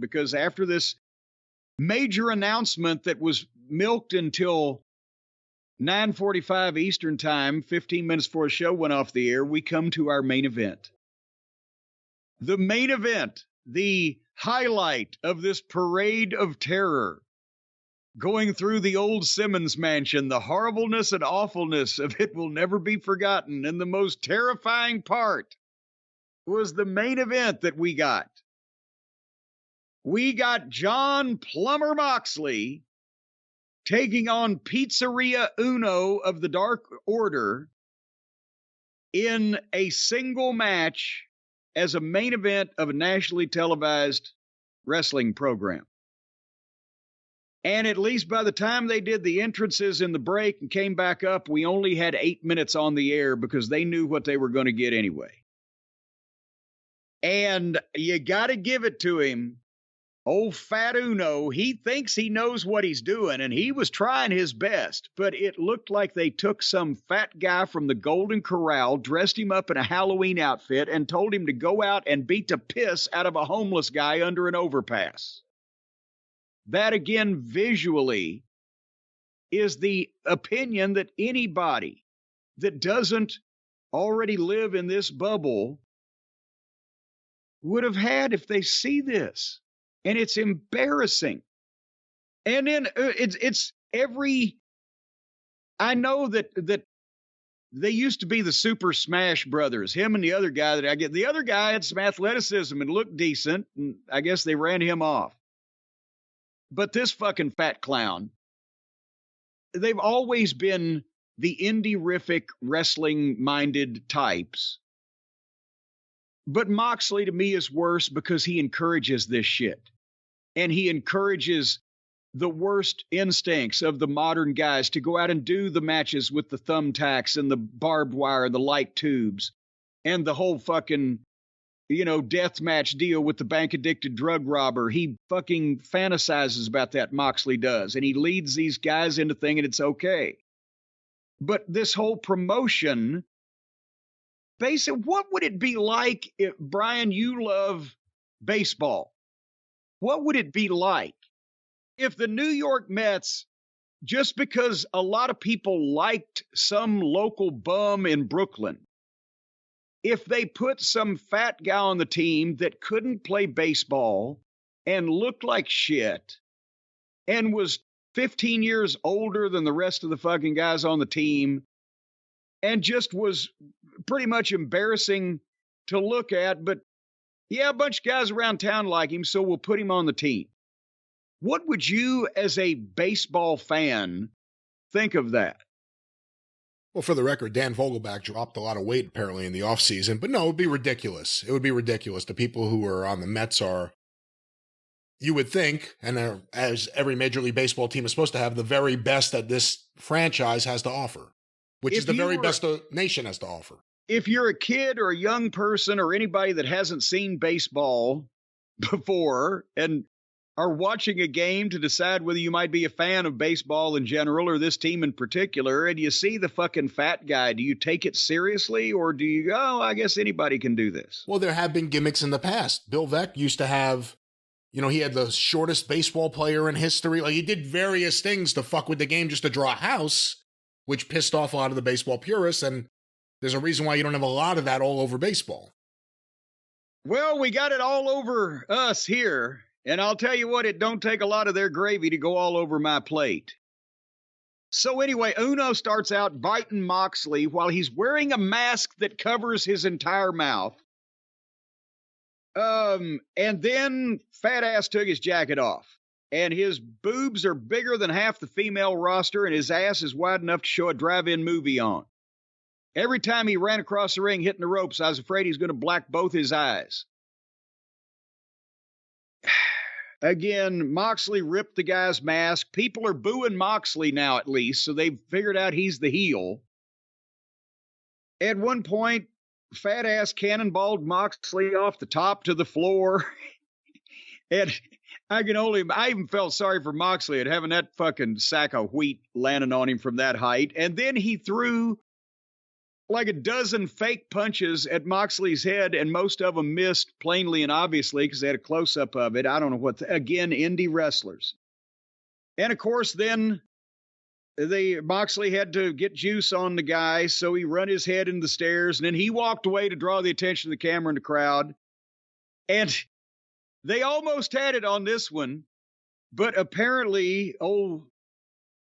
because after this major announcement that was milked until 9:45 Eastern Time, 15 minutes before the show went off the air, we come to our main event. The main event, the highlight of this parade of terror, going through the old Simmons mansion, the horribleness and awfulness of it will never be forgotten. And the most terrifying part was the main event that we got. We got Jon Plumber Moxley taking on Pizzeria Uno of the Dark Order in a single match as a main event of a nationally televised wrestling program. And at least by the time they did the entrances in the break and came back up, we only had 8 minutes on the air because they knew what they were going to get anyway. And you got to give it to him. Old Fat Uno, he thinks he knows what he's doing, and he was trying his best, but it looked like they took some fat guy from the Golden Corral, dressed him up in a Halloween outfit, and told him to go out and beat the piss out of a homeless guy under an overpass. That, again, visually, is the opinion that anybody that doesn't already live in this bubble would have had if they see this. And it's embarrassing. And then it's every... I know that they used to be the Super Smash Brothers, him and the other guy that I get. The other guy had some athleticism and looked decent, and I guess they ran him off. But this fucking fat clown, they've always been the indie-rific wrestling-minded types. But Moxley, to me, is worse because he encourages this shit. And he encourages the worst instincts of the modern guys to go out and do the matches with the thumbtacks and the barbed wire, the light tubes, and the whole fucking, death match deal with the bank-addicted drug robber. He fucking fantasizes about that, Moxley does. And he leads these guys into things, and it's okay. But this whole promotion... Basically, what would it be like if, Brian, you love baseball? What would it be like if the New York Mets, just because a lot of people liked some local bum in Brooklyn, if they put some fat guy on the team that couldn't play baseball and looked like shit and was 15 years older than the rest of the fucking guys on the team and just was pretty much embarrassing to look at, but yeah, a bunch of guys around town like him, so we'll put him on the team. What would you, as a baseball fan, think of that? Well, for the record, Dan Vogelback dropped a lot of weight apparently in the offseason, but no, it would be ridiculous. It would be ridiculous. The people who are on the Mets are, you would think, and as every Major League Baseball team is supposed to have, the very best that this franchise has to offer, which is the very best the nation has to offer. If you're a kid or a young person or anybody that hasn't seen baseball before and are watching a game to decide whether you might be a fan of baseball in general or this team in particular, and you see the fucking fat guy, do you take it seriously or do you go, oh, I guess anybody can do this? Well, there have been gimmicks in the past. Bill Veeck used to have, he had the shortest baseball player in history. Like, he did various things to fuck with the game just to draw a house, which pissed off a lot of the baseball purists, and there's a reason why you don't have a lot of that all over baseball. Well, we got it all over us here, and I'll tell you what, it don't take a lot of their gravy to go all over my plate. So anyway, Uno starts out biting Moxley while he's wearing a mask that covers his entire mouth. And then Fat Ass took his jacket off, and his boobs are bigger than half the female roster, and his ass is wide enough to show a drive-in movie on. Every time he ran across the ring hitting the ropes, I was afraid he's going to black both his eyes. Again, Moxley ripped the guy's mask. People are booing Moxley now, at least, so they've figured out he's the heel. At one point, Fat Ass cannonballed Moxley off the top to the floor. And I even felt sorry for Moxley at having that fucking sack of wheat landing on him from that height. And then he threw like a dozen fake punches at Moxley's head, and most of them missed plainly and obviously because they had a close-up of it. I don't know what, again, indie wrestlers. And of course, then Moxley had to get juice on the guy, so he run his head into the stairs, and then he walked away to draw the attention of the camera and the crowd. And they almost had it on this one, but apparently old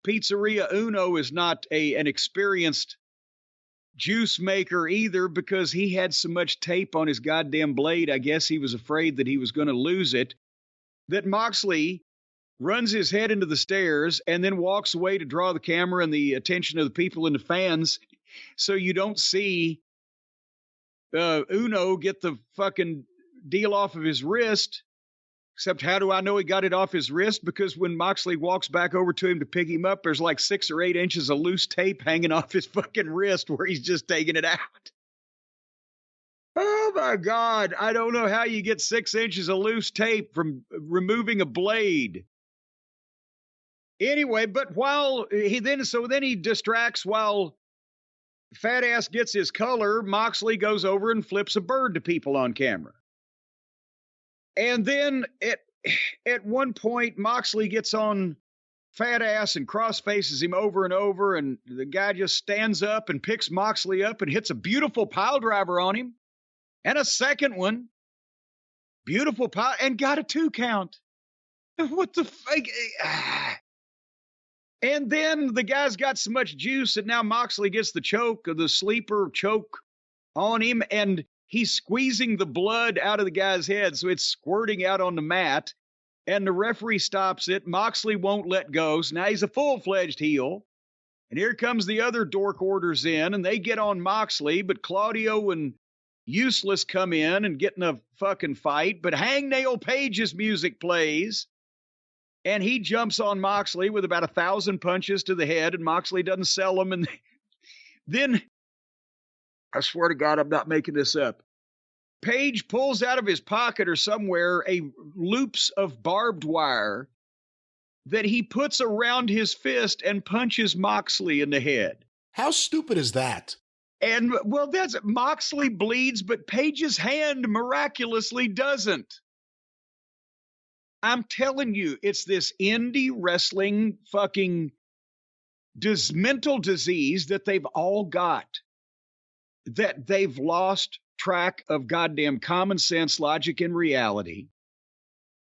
Pizzeria Uno is not an experienced juice maker either, because he had so much tape on his goddamn blade. I guess he was afraid that he was going to lose it, that Moxley runs his head into the stairs and then walks away to draw the camera and the attention of the people and the fans, so you don't see Uno get the fucking deal off of his wrist. Except, how do I know he got it off his wrist? Because when Moxley walks back over to him to pick him up, there's like 6 or 8 inches of loose tape hanging off his fucking wrist where he's just taking it out. Oh my God. I don't know how you get 6 inches of loose tape from removing a blade. Anyway, but while then he distracts while Fat Ass gets his color, Moxley goes over and flips a bird to people on camera. And then at one point, Moxley gets on Fat Ass and cross faces him over and over, and the guy just stands up and picks Moxley up and hits a beautiful pile driver on him, and a second one, beautiful pile, and got a 2 count. What the fuck? And then the guy's got so much juice that now Moxley gets the choke, or the sleeper choke on him, and he's squeezing the blood out of the guy's head, so it's squirting out on the mat, and the referee stops it. Moxley won't let go, so now he's a full-fledged heel. And here comes the other dork orders in, and they get on Moxley, but Claudio and Useless come in and get in a fucking fight, but Hangnail Page's music plays, and he jumps on Moxley with about 1,000 punches to the head, and Moxley doesn't sell them, and then, I swear to God, I'm not making this up, Page pulls out of his pocket or somewhere loops of barbed wire that he puts around his fist and punches Moxley in the head. How stupid is that? And, well, Moxley bleeds, but Page's hand miraculously doesn't. I'm telling you, it's this indie wrestling fucking mental disease that they've all got, that they've lost track of goddamn common sense, logic, and reality.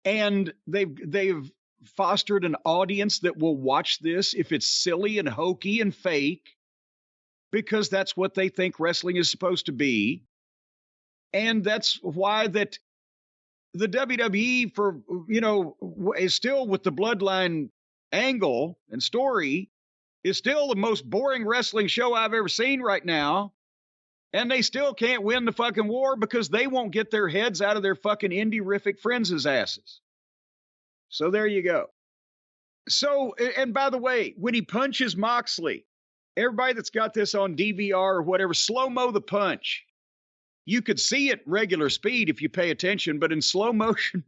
And they've fostered an audience that will watch this if it's silly and hokey and fake, because that's what they think wrestling is supposed to be. And that's why that the WWE is still with the bloodline angle and story, is still the most boring wrestling show I've ever seen right now. And they still can't win the fucking war because they won't get their heads out of their fucking indie-rific friends' asses. So there you go. So, and by the way, when he punches Moxley, everybody that's got this on DVR or whatever, slow-mo the punch. You could see it regular speed if you pay attention, but in slow motion,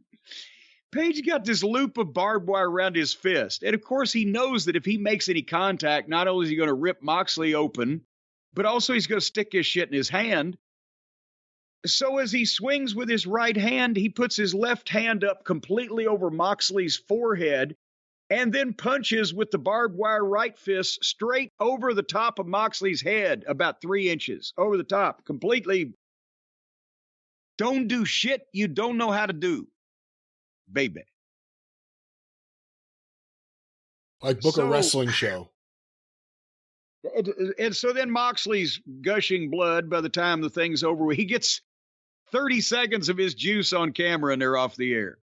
Page got this loop of barbed wire around his fist. And of course, he knows that if he makes any contact, not only is he going to rip Moxley open, but also he's going to stick his shit in his hand. So as he swings with his right hand, he puts his left hand up completely over Moxley's forehead and then punches with the barbed wire right fist straight over the top of Moxley's head, about 3 inches over the top, completely. Don't do shit you don't know how to do, baby. Like book a wrestling show. And so then Moxley's gushing blood by the time the thing's over. He gets 30 seconds of his juice on camera and they're off the air.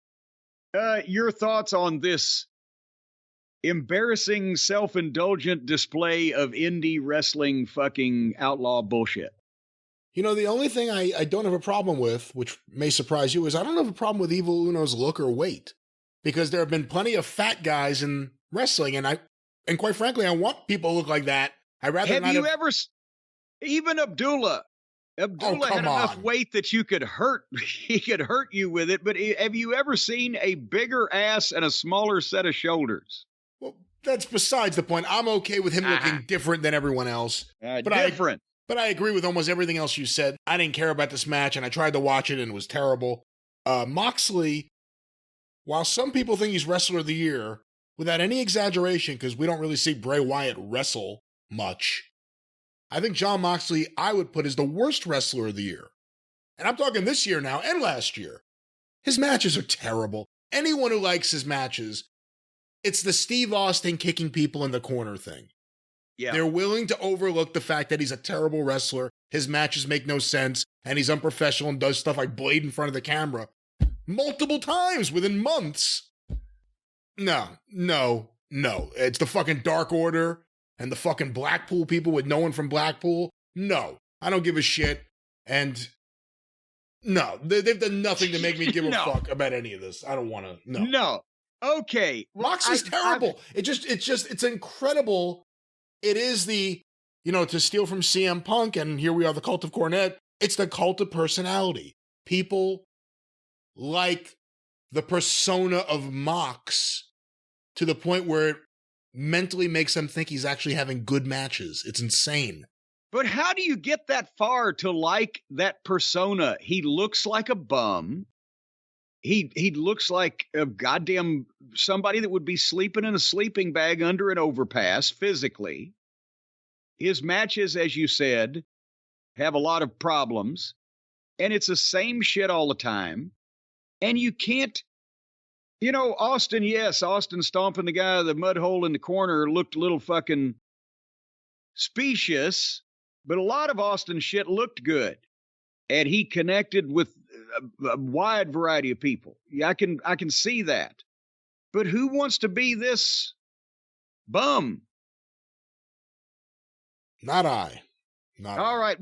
Your thoughts on this embarrassing, self-indulgent display of indie wrestling fucking outlaw bullshit? You know, the only thing I don't have a problem with, which may surprise you, is I don't have a problem with Evil Uno's look or weight. Because there have been plenty of fat guys in wrestling, and quite frankly, I want people to look like that. I'd rather have not you ever, even Abdullah had enough weight that he could hurt you with it, but have you ever seen a bigger ass and a smaller set of shoulders? Well, that's besides the point. I'm okay with him looking different than everyone else. Different. But I agree with almost everything else you said. I didn't care about this match, and I tried to watch it, and it was terrible. Moxley, while some people think he's Wrestler of the Year, without any exaggeration, because we don't really see Bray Wyatt wrestle much, I think Jon Moxley, I would put as the worst Wrestler of the Year. And I'm talking this year now and last year. His matches are terrible. Anyone who likes his matches, it's the Steve Austin kicking people in the corner thing. Yeah. They're willing to overlook the fact that he's a terrible wrestler, his matches make no sense, and he's unprofessional and does stuff like blade in front of the camera multiple times within months. No. It's the fucking Dark Order and the fucking Blackpool people with no one from Blackpool. No, I don't give a shit. And no, they've done nothing to make me give a fuck about any of this. I don't want to. No. Okay. Well, Moxley's terrible. It's incredible. It is to steal from CM Punk, and here we are, the cult of Cornette. It's the cult of personality. People like the persona of Mox to the point where it mentally makes them think he's actually having good matches. It's insane. But how do you get that far to like that persona? He looks like a bum. He looks like a goddamn somebody that would be sleeping in a sleeping bag under an overpass physically. His matches, as you said, have a lot of problems, and it's the same shit all the time. And you can't, Austin stomping the guy, the mud hole in the corner looked a little fucking specious, but a lot of Austin shit looked good. And he connected with a wide variety of people. Yeah, I can see that. But who wants to be this bum? Not I. All right.